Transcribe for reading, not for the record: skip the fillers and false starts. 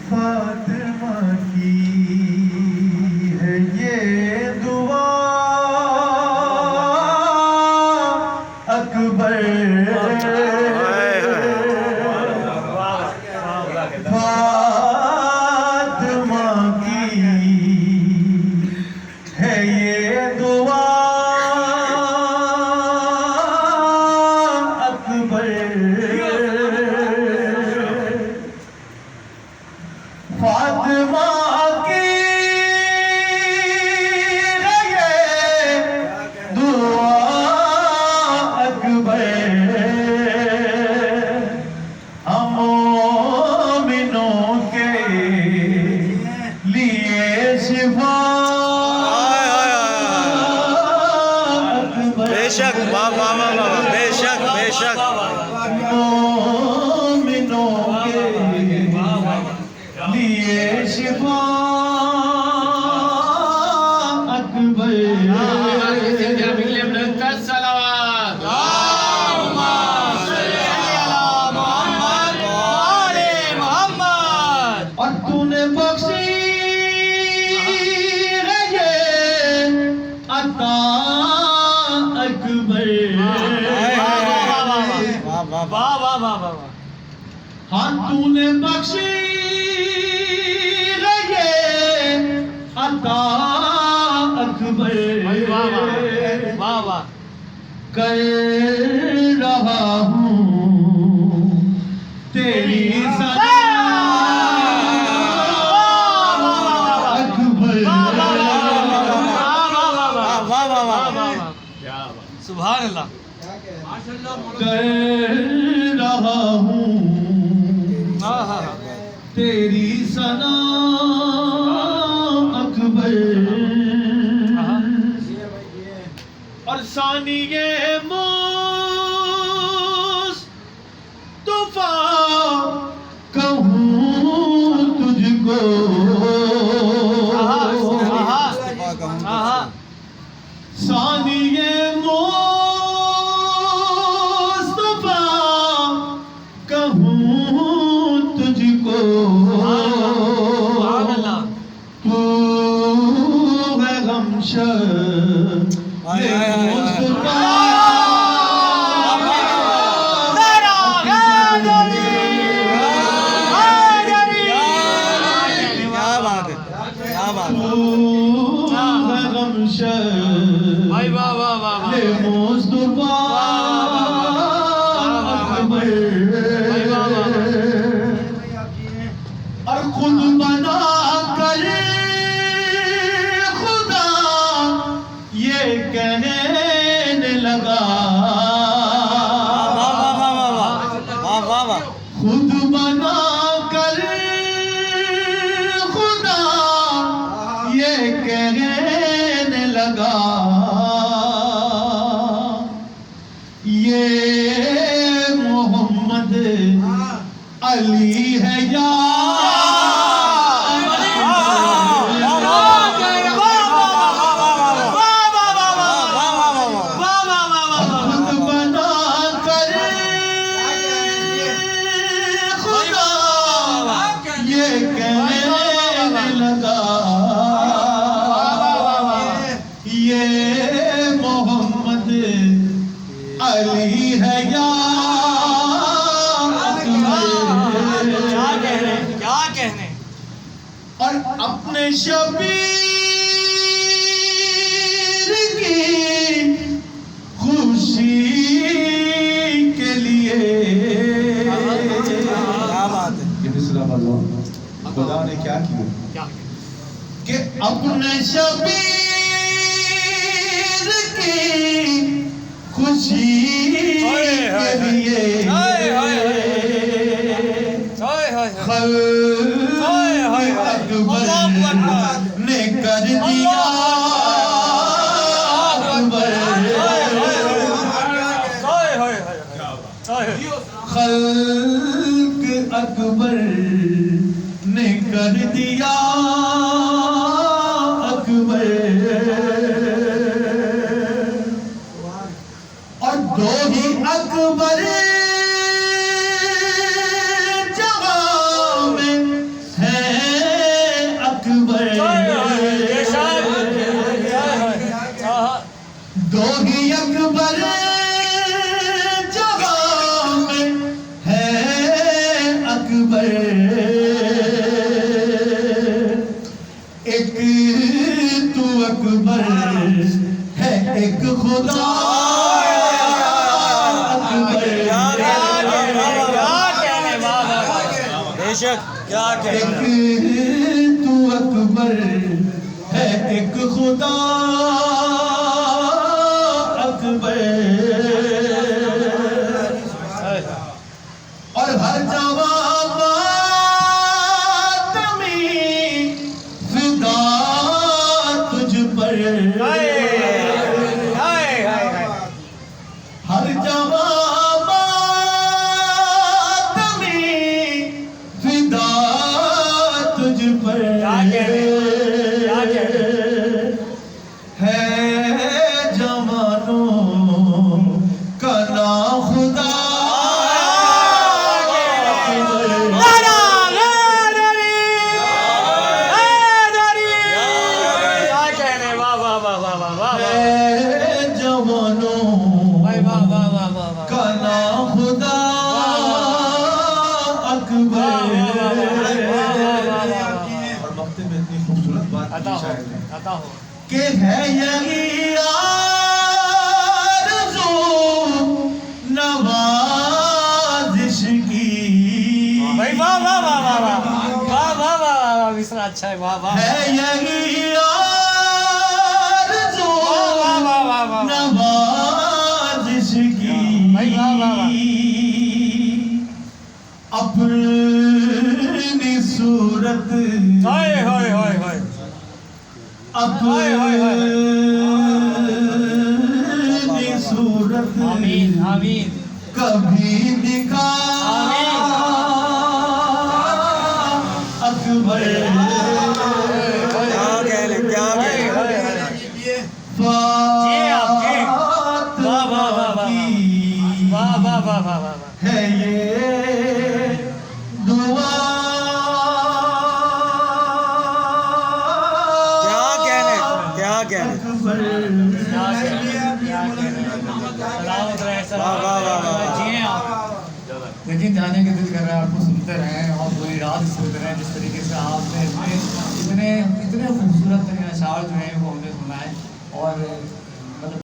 फातिमा की है ये दुआ अकबर फातिमा की है ये दुआ अकबर फातिमा की है ये दुआ अकबर हम मोमिनों के लिए शिफा अकबर बेशक वाह वाह वाह वाह बेशक बेशक मोमिनों के लिए शिफा अकबर और तूने बख्शी है ये अता अकबर हाँ तूने बख्शी है ये अता अकबर कर रहा हूँ तेरी सना अकबर सुभान अल्लाह कर रहा हूँ तेरी सना अकबर और सानिए मुस्तफा कहूँ तुझको सानिए मुस्तफा कहूँ तुझको तू है गमशद मुस्तफा और खुद बना कर खुदा ये कहने लगा खुद बना कर खुदा ये कहने लगा ये मोहम्मद अली है या अली है या क्या कहने और अपने शबीर की खुशी के लिए क्या बात है ये दूसरा बात खुदा ने क्या किया कि अपने शबीर की खुशी के लिए अकबर ने कर दिया खल्क अकबर ने कर दिया अकबर और दो ही अकबर जहां में है अकबर एक तू अकबर है एक खुदा अकबर बेशक क्या एक कहने तू अकबर है एक खुदा अकबर और हर जवाब में फिदा तुझ पर हर जवाब में फिदा तुझ पर है जवानों का ना खुदा का ना खुदा अकबर और मक्ते में इतनी खूबसूरत बात कि है यही आरज़ू नवाज़िश की अच्छा है वाह वाह है यही आरज़ू नवाज़िश की अपनी सूरत अपनी सूरत आमीन आमीन कभी दिखा अकबर क्या कहने है ये दुआ अकबर लेकिन जाने के दिल कर रहा है आपको सुनते रहें और पूरी रात सुनते रहें जिस तरीके से आपने इतने खूबसूरत तरीके अशार जो हैं वो हमने सुनाए और मतलब